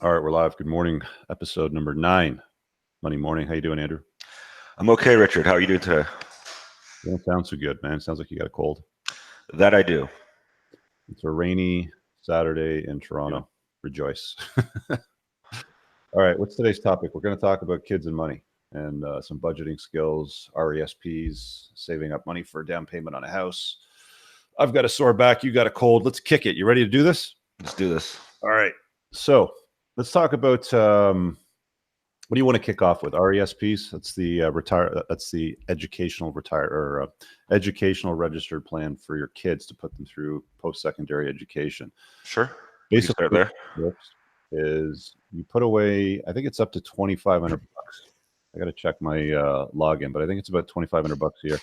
All right, we're live. Good morning. Episode number 9, Monday morning. How you doing, Andrew? I'm okay, Richard. How are you doing today? You don't sound so good, man. Sounds like you got a cold. That I do. It's a rainy Saturday in Toronto. Rejoice. All right, what's today's topic? We're going to talk about kids and money and some budgeting skills, RESPs, saving up money for a down payment on a house. I've got a sore back. You got a cold. Let's kick it. You ready to do this? Let's do this. All right. So let's talk about what do you want to kick off with? RESPs. That's the That's the educational registered plan for your kids to put them through post-secondary education. Sure. We can Basically, start there. is you put away. I think it's up to $2,500. I got to check my login, but I think it's about $2,500 a year.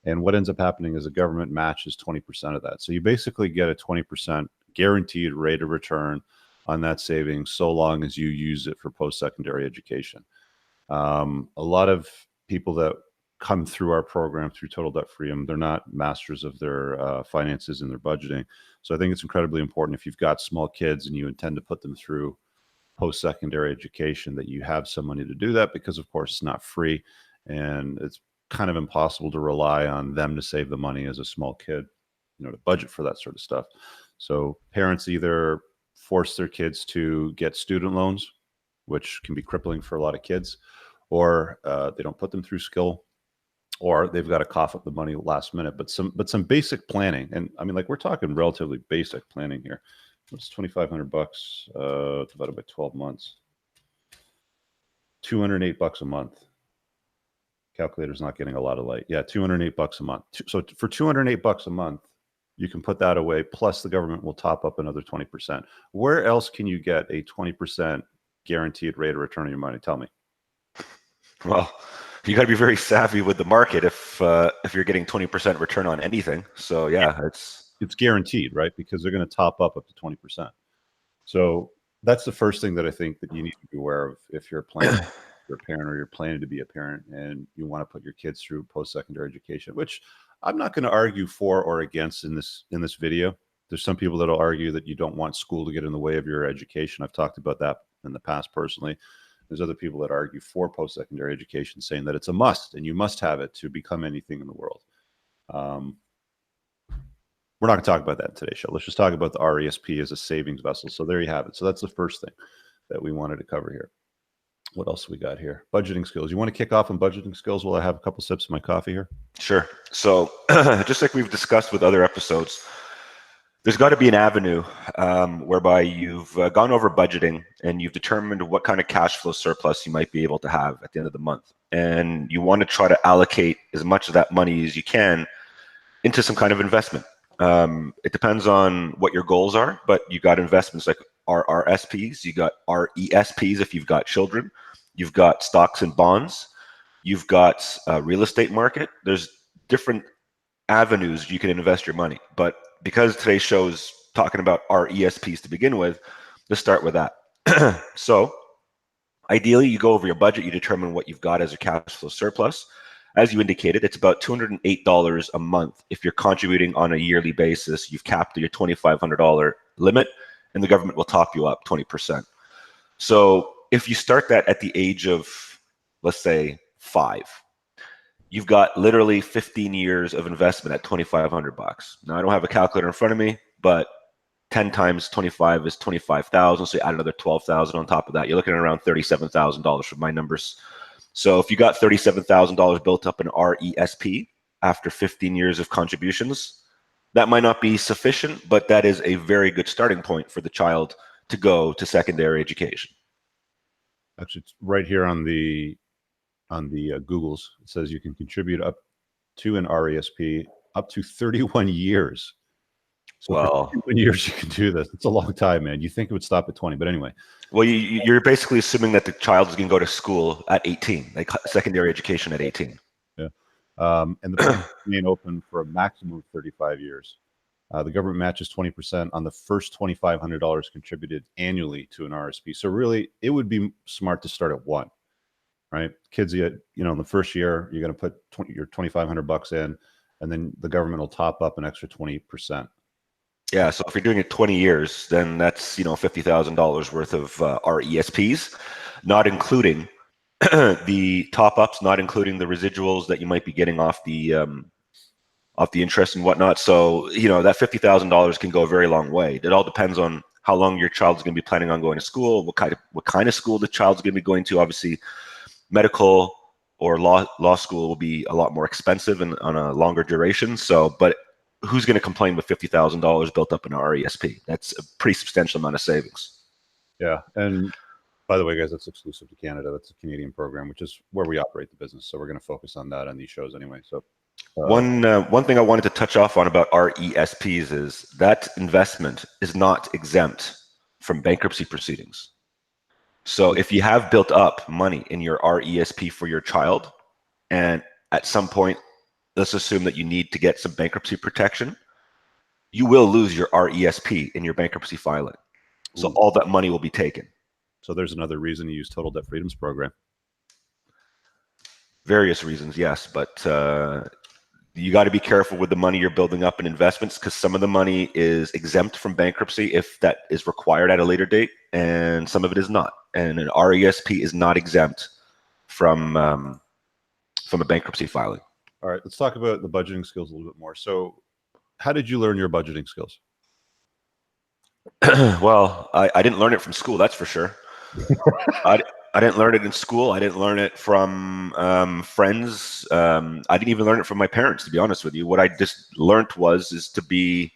And what ends up happening is the government matches 20% of that. So you basically get a 20% guaranteed rate of return on that savings, so long as you use it for post-secondary education. A lot of people that come through our program through Total Debt Freedom, they're not masters of their finances and their budgeting. So I think it's incredibly important if you've got small kids and you intend to put them through post-secondary education that you have some money to do that, because of course it's not free and it's kind of impossible to rely on them to save the money as a small kid, to budget for that sort of stuff. So parents either force their kids to get student loans, which can be crippling for a lot of kids, or they don't put them through skill, or they've got to cough up the money last minute. But some basic planning, and I mean, like, we're talking relatively basic planning here. What's $2,500 divided by 12 months? $208 a month. Calculator's not getting a lot of light. Yeah, $208 a month. So for $208 a month, you can put that away, plus the government will top up another 20%. Where else can you get a 20% guaranteed rate of return on your money? Tell me. Well, you got to be very savvy with the market if you're getting 20% return on anything. So yeah, it's guaranteed, right? Because they're going to top up to 20%. So that's the first thing that I think that you need to be aware of if you're planning. You're a parent or you're planning to be a parent and you want to put your kids through post-secondary education, which I'm not going to argue for or against in this video. There's some people that'll argue that you don't want school to get in the way of your education. I've talked about that in the past personally. There's other people that argue for post-secondary education, saying that it's a must and you must have it to become anything in the world. We're not going to talk about that in today's show. Let's just talk about the RESP as a savings vessel. So there you have it. So that's the first thing that we wanted to cover here. What else we got here? Budgeting skills. You want to kick off on budgeting skills while I have a couple sips of my coffee here? Sure. So just like we've discussed with other episodes, there's got to be an avenue whereby you've gone over budgeting and you've determined what kind of cash flow surplus you might be able to have at the end of the month. And you want to try to allocate as much of that money as you can into some kind of investment. It depends on what your goals are, but you got investments like RRSPs, you got RESPs if you've got children, you've got stocks and bonds, you've got real estate market. There's different avenues you can invest your money. But because today's show is talking about RESPs to begin with, let's start with that. So ideally, you go over your budget, you determine what you've got as a cash flow surplus. As you indicated, it's about $208 a month. If you're contributing on a yearly basis, you've capped your $2,500 limit, and the government will top you up 20%. So if you start that at the age of, let's say, 5, you've got literally 15 years of investment at $2,500. Now, I don't have a calculator in front of me, but 10 times 25 is 25,000. So you add another 12,000 on top of that. You're looking at around $37,000 for my numbers. So if you got $37,000 built up in RESP after 15 years of contributions, that might not be sufficient, but that is a very good starting point for the child to go to secondary education. Actually, it's right here on the Googles. It says you can contribute up to an RESP up to 31 years. So well, for 31 years you can do this. It's a long time, man. You think it would stop at 20, but anyway. Well, you're basically assuming that the child is going to go to school at 18, like secondary education at 18. Yeah. And the program remain open for a maximum of 35 years. The government matches 20% on the first $2,500 contributed annually to an RSP. So really, it would be smart to start at 1, right? Kids, in the first year, you're going to put your $2,500 in, and then the government will top up an extra 20%. Yeah, so if you're doing it 20 years, then that's, $50,000 worth of RESPs, not including the top ups, not including the residuals that you might be getting off the interest and whatnot. So, that $50,000 can go a very long way. It all depends on how long your child's going to be planning on going to school, what kind of school the child's going to be going to. Obviously, medical or law school will be a lot more expensive and on a longer duration. So, but who's going to complain with $50,000 built up in an RESP? That's a pretty substantial amount of savings. Yeah. And by the way, guys, that's exclusive to Canada. That's a Canadian program, which is where we operate the business. So we're going to focus on that on these shows anyway. So One thing I wanted to touch off on about RESPs is that investment is not exempt from bankruptcy proceedings. So if you have built up money in your RESP for your child, and at some point, let's assume that you need to get some bankruptcy protection, you will lose your RESP in your bankruptcy filing. So all that money will be taken. So there's another reason to use Total Debt Freedom's program. Various reasons, yes, but you got to be careful with the money you're building up in investments, because some of the money is exempt from bankruptcy if that is required at a later date, and some of it is not. And an RESP is not exempt from a bankruptcy filing. All right, let's talk about the budgeting skills a little bit more. So how did you learn your budgeting skills? Well, I didn't learn it from school, that's for sure. I didn't learn it in school. I didn't learn it from friends. I didn't even learn it from my parents, to be honest with you. What I just learned is to be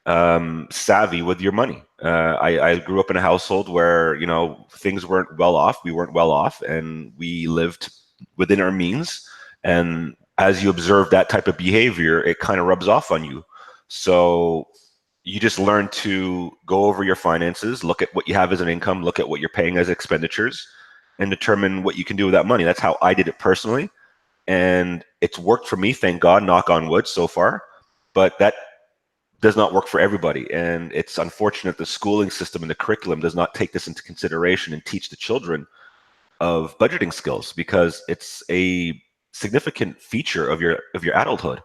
savvy with your money. I grew up in a household where, things weren't well off. We weren't well off, and we lived within our means. And as you observe that type of behavior, it kind of rubs off on you. So you just learn to go over your finances, look at what you have as an income, look at what you're paying as expenditures, and determine what you can do with that money. That's how I did it personally. And it's worked for me, thank God, knock on wood so far. But that does not work for everybody. And it's unfortunate the schooling system and the curriculum does not take this into consideration and teach the children of budgeting skills, because it's a significant feature of your adulthood.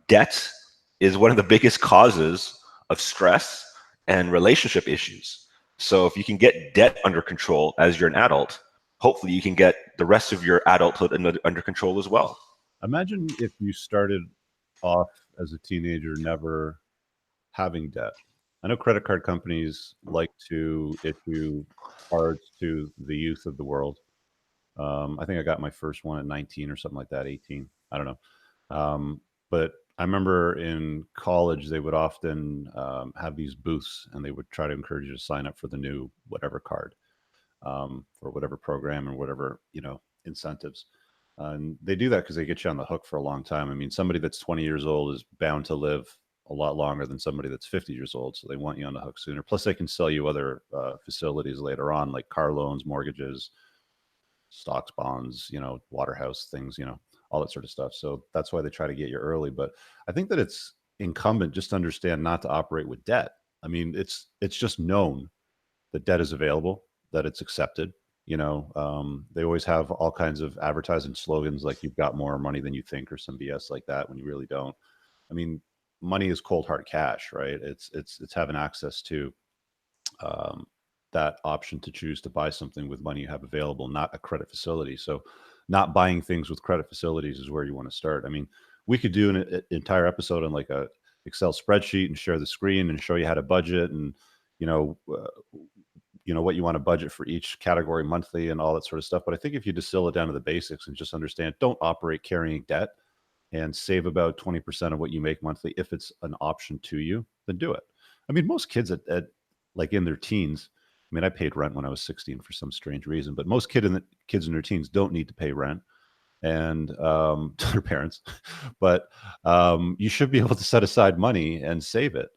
Debt is one of the biggest causes of stress and relationship issues. So if you can get debt under control as you're an adult, hopefully you can get the rest of your adulthood under control as well. Imagine if you started off as a teenager never having debt. I know credit card companies like to issue cards to the youth of the world. I think I got my first one at 19 or something like that, 18. I don't know. But I remember in college, they would often have these booths, and they would try to encourage you to sign up for the new whatever card, for whatever program and whatever, incentives. And they do that because they get you on the hook for a long time. I mean, somebody that's 20 years old is bound to live a lot longer than somebody that's 50 years old. So they want you on the hook sooner. Plus, they can sell you other facilities later on, like car loans, mortgages, stocks, bonds, Waterhouse things, all that sort of stuff. So that's why they try to get you early. But I think that it's incumbent just to understand not to operate with debt. I mean, it's just known that debt is available, that it's accepted. They always have all kinds of advertising slogans like "you've got more money than you think" or some BS like that when you really don't. I mean, money is cold hard cash, right? It's having access to that option to choose to buy something with money you have available, not a credit facility. So not buying things with credit facilities is where you want to start. I mean, we could do an entire episode on like a Excel spreadsheet and share the screen and show you how to budget and, what you want to budget for each category monthly and all that sort of stuff. But I think if you distill it down to the basics and just understand, don't operate carrying debt and save about 20% of what you make monthly. If it's an option to you, then do it. I mean, most kids at like in their teens, I mean, I paid rent when I was 16 for some strange reason, but most kids in their teens don't need to pay rent and to their parents. But you should be able to set aside money and save it.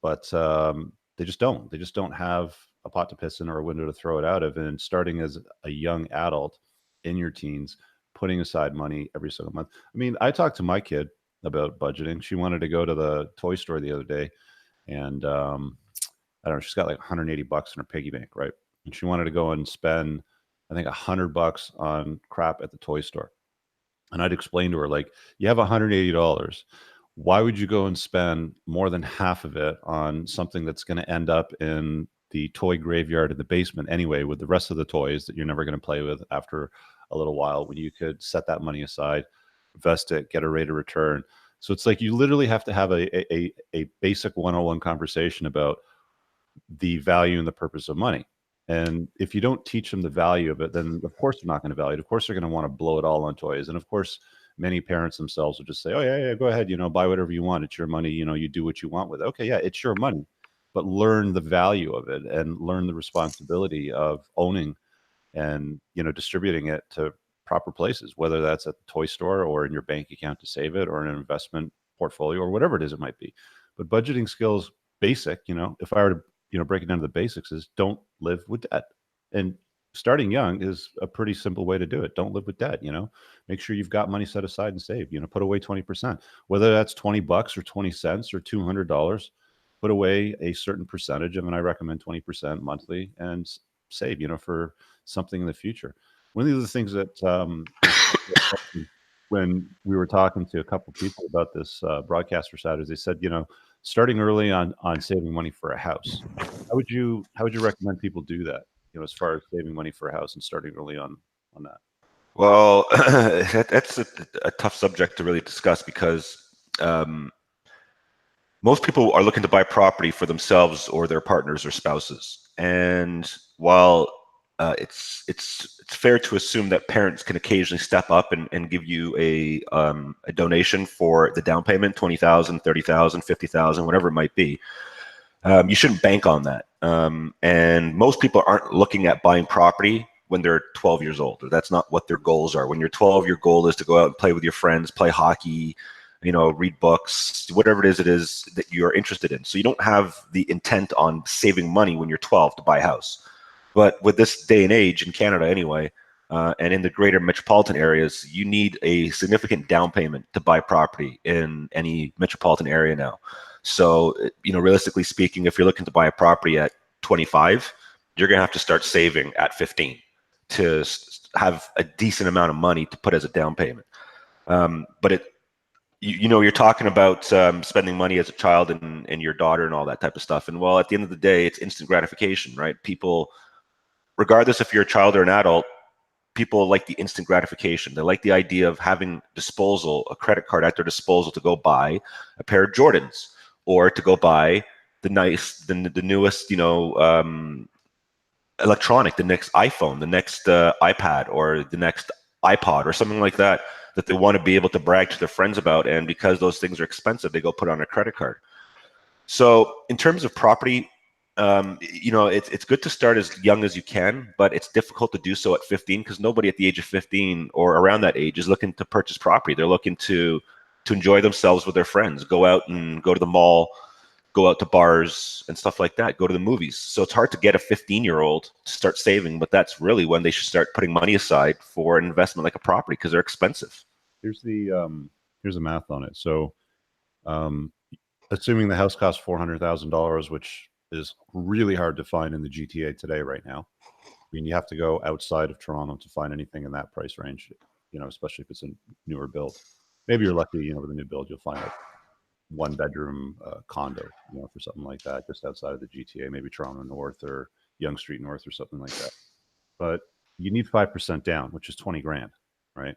But they just don't. They just don't have a pot to piss in or a window to throw it out of. And starting as a young adult in your teens, putting aside money every single month. I mean, I talked to my kid about budgeting. She wanted to go to the toy store the other day, and I don't know, she's got like 180 bucks in her piggy bank, right? And she wanted to go and spend, I think, 100 bucks on crap at the toy store. And I'd explain to her, like, you have $180. why would you go and spend more than half of it on something that's going to end up in the toy graveyard in the basement anyway, with the rest of the toys that you're never going to play with after a little while, when you could set that money aside, invest it, get a rate of return? So it's like you literally have to have a basic 101 conversation about the value and the purpose of money. And if you don't teach them the value of it, then of course they're not going to value it. Of course they're going to want to blow it all on toys. And of course, many parents themselves will just say, "Oh yeah, go ahead, buy whatever you want. It's your money. You do what you want with it." Okay, yeah, it's your money, but learn the value of it and learn the responsibility of owning and distributing it to proper places, whether that's at the toy store or in your bank account to save it, or in an investment portfolio, or whatever it is it might be. But budgeting skills, basic, if I were to break it down to the basics, is don't live with debt. And starting young is a pretty simple way to do it. Don't live with debt. Make sure you've got money set aside and saved. Put away 20%, whether that's $20 or 20 cents or $200. Put away a certain percentage of, and I recommend 20% monthly, and save for something in the future. One of the things that when we were talking to a couple people about this broadcast for Saturdays, they said, starting early on saving money for a house. How would you recommend people do that? As far as saving money for a house and starting early on that. Well, that's a tough subject to really discuss, because most people are looking to buy property for themselves or their partners or spouses. And while it's fair to assume that parents can occasionally step up and give you a donation for the down payment, 20,000, 30,000, 50,000, whatever it might be, you shouldn't bank on that. And most people aren't looking at buying property when they're 12 years old, or that's not what their goals are. When you're 12, your goal is to go out and play with your friends, play hockey, read books, whatever it is that you're interested in. So you don't have the intent on saving money when you're 12 to buy a house. But with this day and age in Canada anyway, and in the greater metropolitan areas, you need a significant down payment to buy property in any metropolitan area now. So, realistically speaking, if you're looking to buy a property at 25, you're going to have to start saving at 15 to have a decent amount of money to put as a down payment. But you're talking about spending money as a child and your daughter and all that type of stuff. And well, at the end of the day, it's instant gratification, right? People, regardless if you're a child or an adult, people like the instant gratification. They like the idea of having a credit card at their disposal to go buy a pair of Jordans, or to go buy the newest, electronic, the next iPhone, the next iPad, or the next iPod, or something like that they want to be able to brag to their friends about. And because those things are expensive, they go put on a credit card. So in terms of property, it's good to start as young as you can, but it's difficult to do so at 15, because nobody at the age of 15 or around that age is looking to purchase property. They're looking to enjoy themselves with their friends, go out and go to the mall, go out to bars and stuff like that, go to the movies. So it's hard to get a 15-year-old to start saving, but that's really when they should start putting money aside for an investment like a property, because they're expensive. Here's the math on it. So, assuming the house costs $400,000, which is really hard to find in the GTA today right now. I mean, you have to go outside of Toronto to find anything in that price range, especially if it's a newer build. Maybe you're lucky, with a new build, you'll find a one-bedroom condo, for something like that, just outside of the GTA, maybe Toronto North or Yonge Street North or something like that. But you need 5% down, which is 20 grand, right?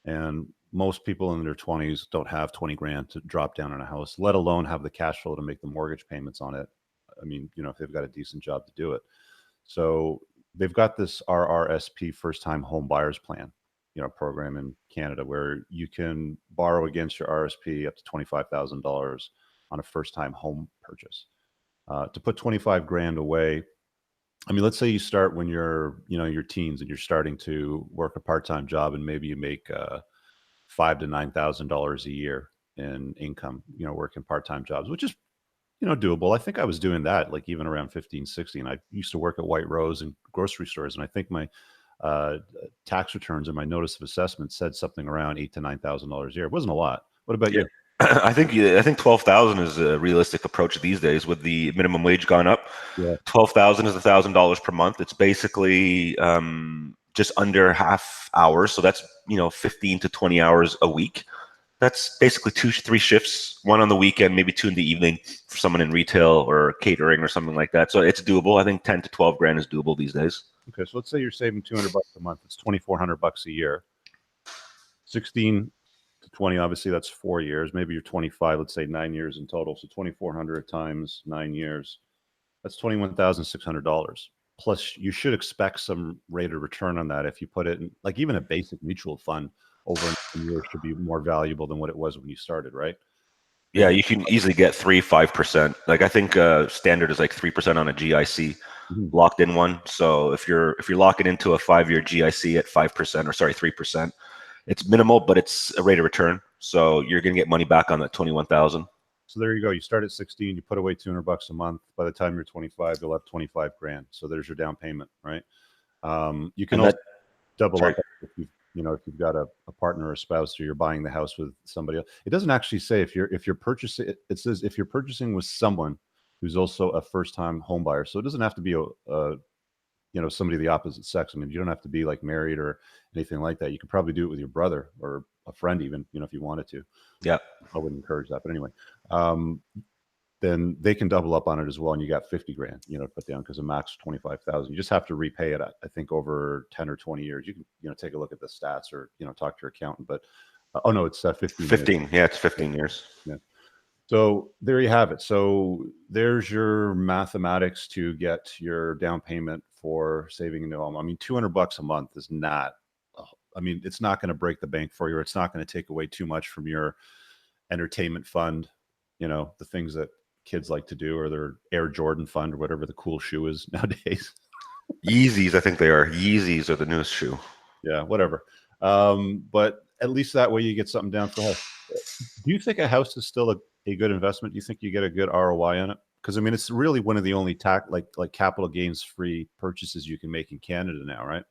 And most people in their 20s don't have 20 grand to drop down on a house, let alone have the cash flow to make the mortgage payments on it. I mean, if they've got a decent job to do it. So they've got this RRSP, first time home buyers plan, program in Canada, where you can borrow against your RSP up to $25,000 on a first time home purchase. To put 25 grand away, I mean, let's say you start when you're, your teens, and you're starting to work a part-time job, and maybe you make $5,000 to $9,000 a year in income, working part-time jobs, which is, doable. I think I was doing that like even around 15, 16. I used to work at White Rose and grocery stores, and I think my tax returns and my notice of assessment said something around $8,000 to $9,000 a year. It wasn't a lot. What about you? I think 12,000 is a realistic approach these days, with the minimum wage gone up. Yeah. 12,000 is $1,000 per month. It's basically just under half hours, so that's 15 to 20 hours a week. That's basically 2-3 shifts, one on the weekend, maybe 2 in the evening for someone in retail or catering or something like that. So it's doable. I think 10 to 12 grand is doable these days. Okay, so let's say you're saving $200 a month. It's $2,400 a year. 16 to 20, obviously that's 4 years. Maybe you're 25. Let's say 9 years in total. So 2,400 times 9 years. That's $21,600. Plus, you should expect some rate of return on that if you put it in, like even a basic mutual fund over 9 years should be more valuable than what it was when you started, right? Yeah, Maybe. you can easily get 3-5%. Like I think standard is like 3% on a GIC Mhm. locked in one. So if you're locking into a 5-year GIC at 5%, or sorry, 3%, it's minimal, but it's a rate of return. So you're gonna get money back on that 21,000. So there you go. You start at 16, you put away $200 a month. By the time you're 25, you'll have 25 grand. So there's your down payment, right? You can And also that, double sorry, up if if you've got a partner or a spouse or you're buying the house with somebody else. It doesn't actually say if you're purchasing. It says if you're purchasing with someone who's also a first time home buyer. So it doesn't have to be a somebody of the opposite sex. I mean, you don't have to be like married or anything like that. You could probably do it with your brother or a friend, even if you wanted to. yeah. I wouldn't encourage that, but anyway, um, then they can double up on it as well, and you got 50 grand, to put down because a max 25,000. You just have to repay it, I think, over 10 or 20 years. You can, take a look at the stats or talk to your accountant. But oh no, it's 15 years. 15. Yeah, it's 15 years. Yeah. So there you have it. So there's your mathematics to get your down payment for saving a new home. I mean, $200 a month is not. I mean, it's not going to break the bank for you. Or it's not going to take away too much from your entertainment fund. The things that kids like to do, or their Air Jordan fund, or whatever the cool shoe is nowadays. Yeezys, I think they are. Yeezys are the newest shoe. Yeah, whatever. But at least that way you get something down for the house. Do you think a house is still a good investment? Do you think you get a good ROI on it? Because I mean, it's really one of the only like capital gains free purchases you can make in Canada now, right?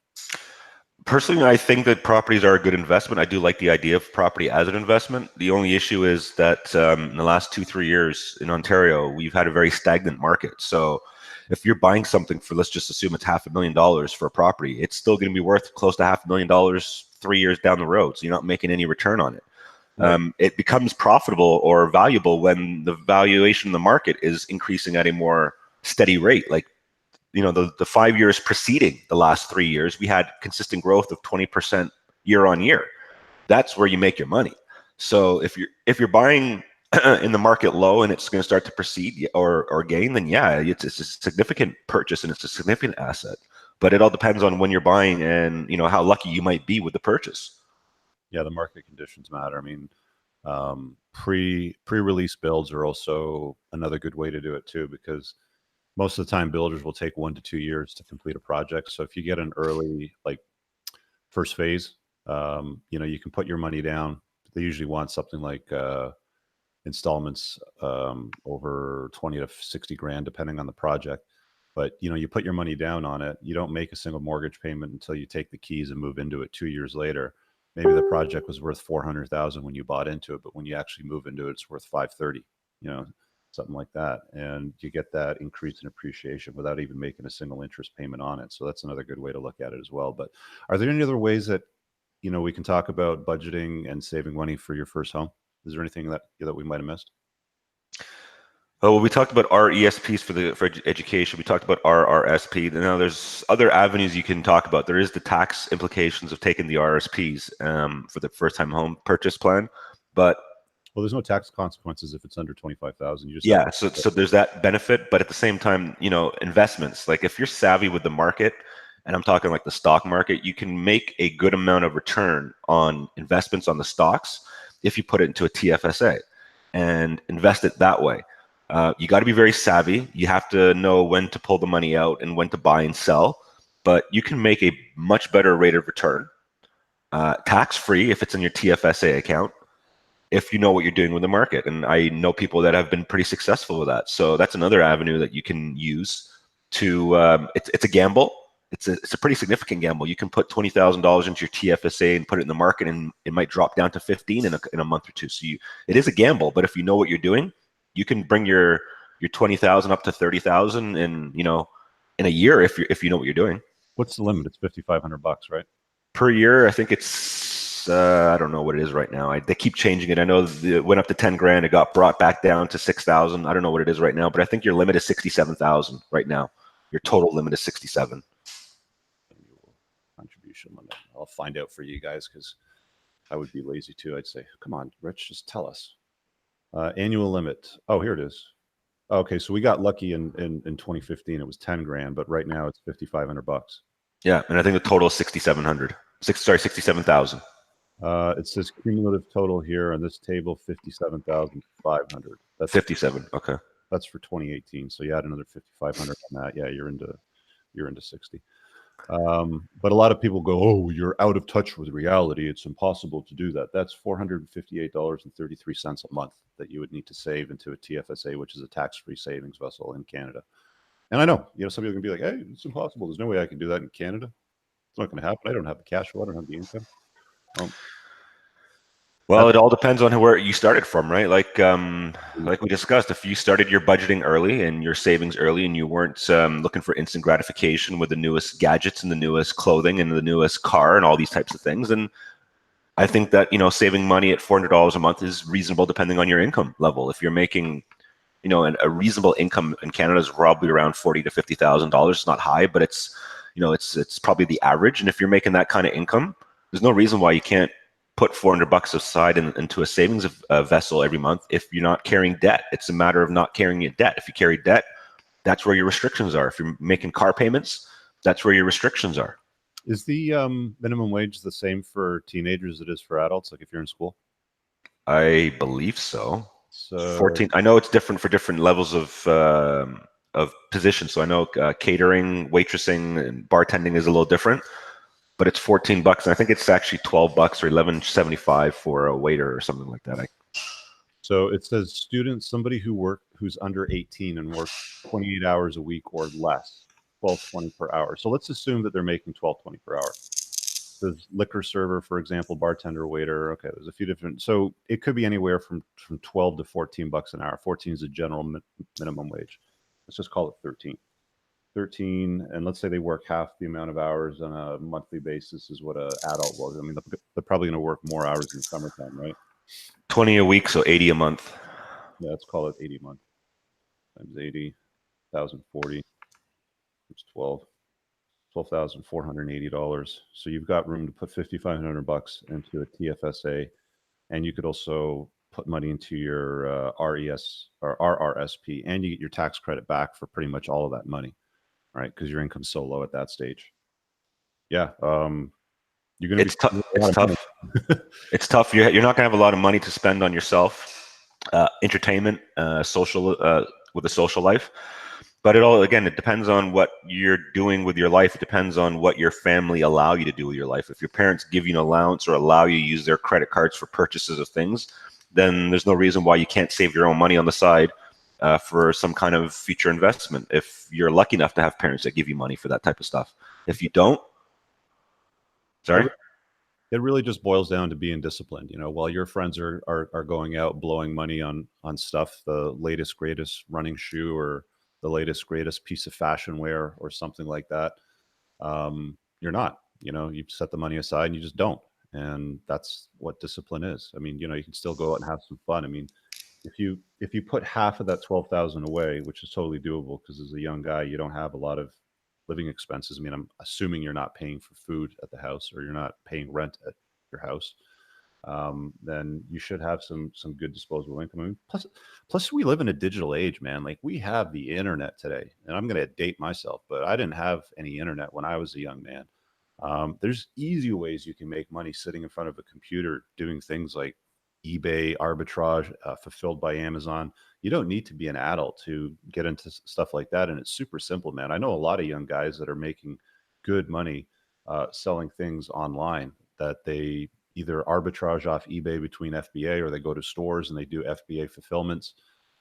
Personally, I think that properties are a good investment. I do like the idea of property as an investment. The only issue is that in the last 2-3 years in Ontario, we've had a very stagnant market. So if you're buying something for, let's just assume it's $500,000 for a property, it's still going to be worth close to $500,000 3 years down the road. So you're not making any return on it. Right. It becomes profitable or valuable when the valuation in the market is increasing at a more steady rate. Like, the 5 years preceding the last 3 years, we had consistent growth of 20% year on year. That's where you make your money. So if you're buying in the market low and it's going to start to proceed or gain, then yeah, it's a significant purchase and it's a significant asset. But it all depends on when you're buying and how lucky you might be with the purchase. Yeah, the market conditions matter. I mean, pre-release builds are also another good way to do it too, because most of the time builders will take 1 to 2 years to complete a project. So if you get an early, like first phase, you can put your money down. They usually want something like installments over 20 to 60 grand, depending on the project. But you put your money down on it. You don't make a single mortgage payment until you take the keys and move into it 2 years later. Maybe the project was worth 400,000 when you bought into it, but when you actually move into it, it's worth 530. Something like that, and you get that increase in appreciation without even making a single interest payment on it. So that's another good way to look at it as well. But are there any other ways that we can talk about budgeting and saving money for your first home? Is there anything that we might have missed? Oh, well, we talked about RESPs for education. We talked about RRSP. Now, there's other avenues you can talk about. There is the tax implications of taking the RSPs for the first-time home purchase plan, but well, there's no tax consequences if it's under 25,000. You just yeah. So there's that benefit, but at the same time, investments. Like if you're savvy with the market, and I'm talking like the stock market, you can make a good amount of return on investments on the stocks if you put it into a TFSA and invest it that way. You got to be very savvy. You have to know when to pull the money out and when to buy and sell, but you can make a much better rate of return, tax-free if it's in your TFSA account, if you know what you're doing with the market. And I know people that have been pretty successful with that. So that's another avenue that you can use to, it's a gamble. It's a pretty significant gamble. You can put $20,000 into your TFSA and put it in the market, and it might drop down to 15 in a month or two. So it is a gamble, but if you know what you're doing, you can bring your 20,000 up to 30,000 in a year if you know what you're doing. What's the limit? It's $5,500, right? Per year, I think it's it's I don't know what it is right now. They keep changing it. I know it went up to 10 grand. It got brought back down to 6,000. I don't know what it is right now, but I think your limit is 67,000 right now. Your total limit is 67. Annual contribution limit. I'll find out for you guys because I would be lazy too. I'd say, come on, Rich, just tell us. Annual limit. Oh, here it is. Okay, so we got lucky in 2015. It was 10 grand, but right now it's 5,500 bucks. Yeah, and I think the total is 6,700. 67,000. It says cumulative total here on this table 57,500. That's 57. Okay. That's for 2018. So you add another 5,500 on that. Yeah, you're into 60. But a lot of people go, "Oh, you're out of touch with reality. It's impossible to do that." That's $458.33 a month that you would need to save into a TFSA, which is a tax-free savings vessel in Canada. And I know, some people can be like, "Hey, it's impossible. There's no way I can do that in Canada. It's not going to happen. I don't have the cash flow. I don't have the income." Well, it all depends on where you started from, right? Like we discussed, if you started your budgeting early and your savings early, and you weren't looking for instant gratification with the newest gadgets and the newest clothing and the newest car and all these types of things, then I think that saving money at $400 a month is reasonable depending on your income level. If you're making a reasonable income in Canada is probably around $40,000 to $50,000. It's not high, but it's probably the average. And if you're making that kind of income, there's no reason why you can't put $400 aside into a savings vessel every month if you're not carrying debt. It's a matter of not carrying your debt. If you carry debt, that's where your restrictions are. If you're making car payments, that's where your restrictions are. Is the minimum wage the same for teenagers as it is for adults, like if you're in school? I believe so. So 14. I know it's different for different levels of positions. So I know catering, waitressing, and bartending is a little different, but it's $14, and I think it's actually $12 or $11.75 for a waiter or something like that. So it says students, somebody who's under 18 and works 28 hours a week or less, $12.20 per hour. So let's assume that they're making $12.20 per hour. There's liquor server, for example, bartender, waiter. Okay, there's a few different. So it could be anywhere from 12 to $14 an hour. 14 is a general minimum wage. Let's just call it 13, and let's say they work half the amount of hours on a monthly basis is what an adult was. I mean, they're probably going to work more hours in the summertime, right? 20 a week, so 80 a month. Yeah, let's call it 80 a month times 80, 1,040. It's $12,480. So you've got room to put $5,500 into a TFSA, and you could also put money into your RES or RRSP, and you get your tax credit back for pretty much all of that money, right? Because your income's so low at that stage. Yeah, you're gonna. It's tough. It's tough. It's tough. You're not gonna have a lot of money to spend on yourself, entertainment, social, with a social life. But it depends on what you're doing with your life. It depends on what your family allow you to do with your life. If your parents give you an allowance or allow you to use their credit cards for purchases of things, then there's no reason why you can't save your own money on the side for some kind of future investment. If you're lucky enough to have parents that give you money for that type of stuff. If you don't, sorry? It really just boils down to being disciplined. While your friends are going out blowing money on stuff, the latest, greatest running shoe or the latest, greatest piece of fashion wear or something like that. You're not, you set the money aside and you just don't. And that's what discipline is. I mean, you can still go out and have some fun. I mean, if you put half of that 12,000 away, which is totally doable because as a young guy, you don't have a lot of living expenses. I mean, I'm assuming you're not paying for food at the house or you're not paying rent at your house. Then you should have some good disposable income. I mean, plus we live in a digital age, man. Like we have the internet today, and I'm going to date myself, but I didn't have any internet when I was a young man. There's easy ways you can make money sitting in front of a computer doing things like eBay arbitrage, fulfilled by Amazon. You don't need to be an adult to get into stuff like that, and it's super simple, man. I know a lot of young guys that are making good money selling things online that they either arbitrage off eBay between FBA or they go to stores and they do FBA fulfillments.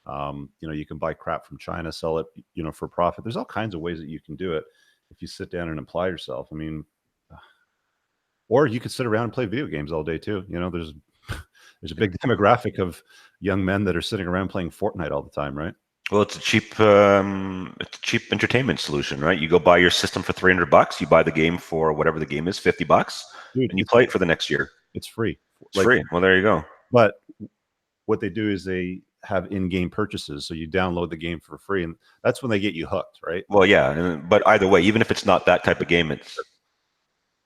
You can buy crap from China, sell it, for profit. There's all kinds of ways that you can do it if you sit down and apply yourself. I mean, or you could sit around and play video games all day too. There's a big demographic of young men that are sitting around playing Fortnite all the time, right? Well, it's a cheap entertainment solution, right? You go buy your system for $300. You buy the game for whatever the game is, $50, Dude, and you play it for the next year. It's free. It's free. Well, there you go. But what they do is they have in-game purchases, so you download the game for free, and that's when they get you hooked, right? Well, yeah, but either way, even if it's not that type of game,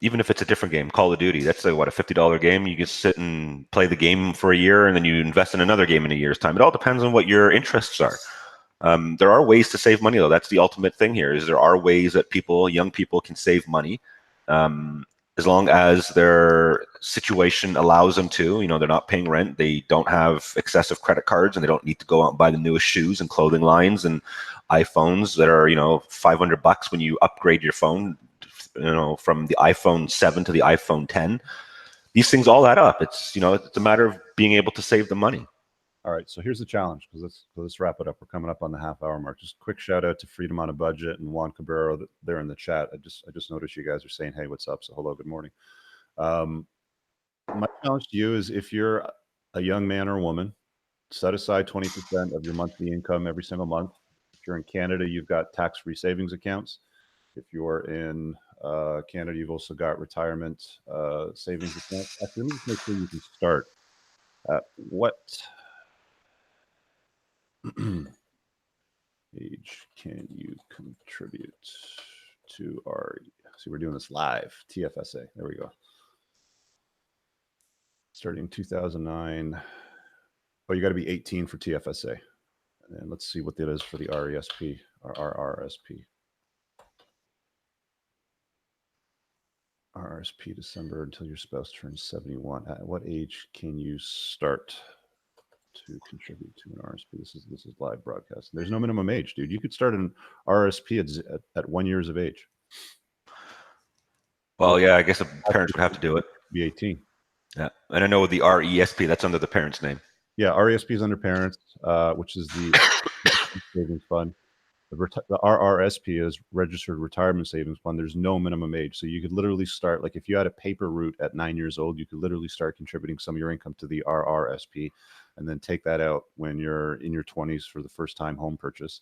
even if it's a different game, Call of Duty, that's what, a $50 game. You can sit and play the game for a year, and then you invest in another game in a year's time. It all depends on what your interests are. There are ways to save money, though. That's the ultimate thing here. Is there are ways that young people, can save money, as long as their situation allows them to. They're not paying rent, they don't have excessive credit cards, and they don't need to go out and buy the newest shoes and clothing lines and iPhones that are $500 when you upgrade your phone. From the iPhone 7 to the iPhone 10, these things all add up. It's a matter of being able to save the money. All right, so here's the challenge, because let's wrap it up. We're coming up on the half-hour mark. Just a quick shout out to Freedom on a Budget and Juan Cabrera there in the chat. I just noticed you guys are saying, hey, what's up? So hello, good morning. My challenge to you is, if you're a young man or woman, set aside 20% of your monthly income every single month. If you're in Canada, you've got tax-free savings accounts. If you're in Canada, you've also got retirement savings accounts. Actually, let me just make sure you can start. What age can you contribute to our, see, we're doing this live, TFSA. There we go. Starting 2009. Oh, you got to be 18 for TFSA. And let's see what that is for the RESP or RRSP. RRSP December until your spouse turns 71. At what age can you start to contribute to an RSP? This is live broadcast. There's no minimum age, dude. You could start an RSP at 1 year of age. Well, yeah, I guess the parents would have to do it. Be 18. Yeah, and I know the RESP, that's under the parent's name. Yeah, RESP is under parents, which is the savings fund. The RRSP is Registered Retirement Savings Fund. There's no minimum age. So you could literally start, like if you had a paper route at 9 years old, you could literally start contributing some of your income to the RRSP and then take that out when you're in your 20s for the first time home purchase.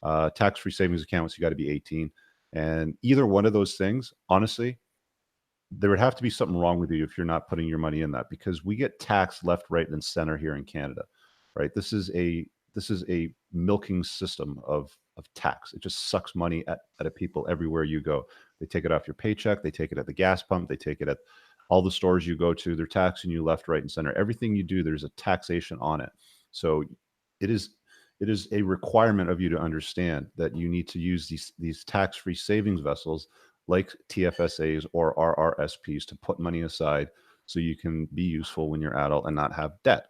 Tax-free savings accounts, you got to be 18. And either one of those things, honestly, there would have to be something wrong with you if you're not putting your money in that, because we get taxed left, right, and center here in Canada, right? This is a milking system of tax. It just sucks money at a people everywhere you go. They take it off your paycheck. They take it at the gas pump. They take it at all the stores you go to. They're taxing you left, right, and center. Everything you do, there's a taxation on it. So it is a requirement of you to understand that you need to use these tax-free savings vessels like TFSAs or RRSPs to put money aside so you can be useful when you're adult and not have debt.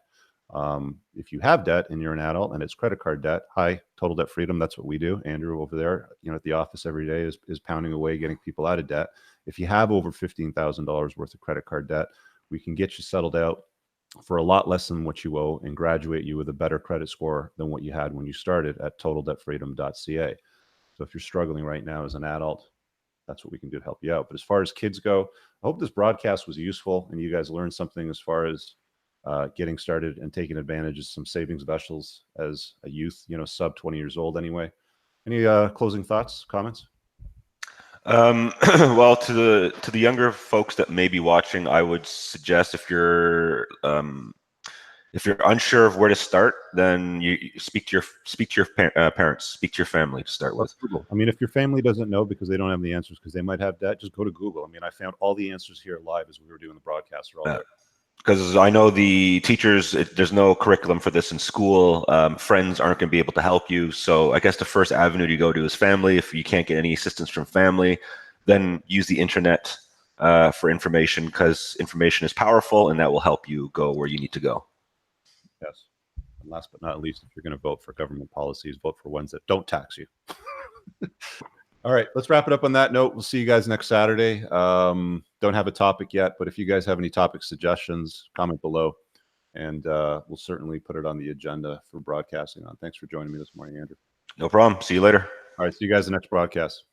If you have debt and you're an adult and it's credit card debt, hi, Total Debt Freedom. That's what we do. Andrew over there, at the office every day is pounding away, getting people out of debt. If you have over $15,000 worth of credit card debt, we can get you settled out for a lot less than what you owe and graduate you with a better credit score than what you had when you started at totaldebtfreedom.ca. So if you're struggling right now as an adult, that's what we can do to help you out. But as far as kids go, I hope this broadcast was useful and you guys learned something as far as getting started and taking advantage of some savings vessels as a youth, sub 20 years old anyway. Any closing thoughts, comments? Well, to the younger folks that may be watching, I would suggest if you're unsure of where to start, then you speak to your parents, speak to your family to start with. Google. I mean, if your family doesn't know because they don't have the answers because they might have debt, just go to Google. I mean, I found all the answers here live as we were doing the broadcast. Are all there. Because I know the teachers, there's no curriculum for this in school. Friends aren't going to be able to help you. So I guess the first avenue to go to is family. If you can't get any assistance from family, then use the internet for information, because information is powerful and that will help you go where you need to go. Yes. And last but not least, if you're going to vote for government policies, vote for ones that don't tax you. All right, let's wrap it up on that note. We'll see you guys next Saturday. Don't have a topic yet, but if you guys have any topic suggestions, comment below, and we'll certainly put it on the agenda for broadcasting on. Thanks for joining me this morning, Andrew. No problem. See you later. All right, see you guys in the next broadcast.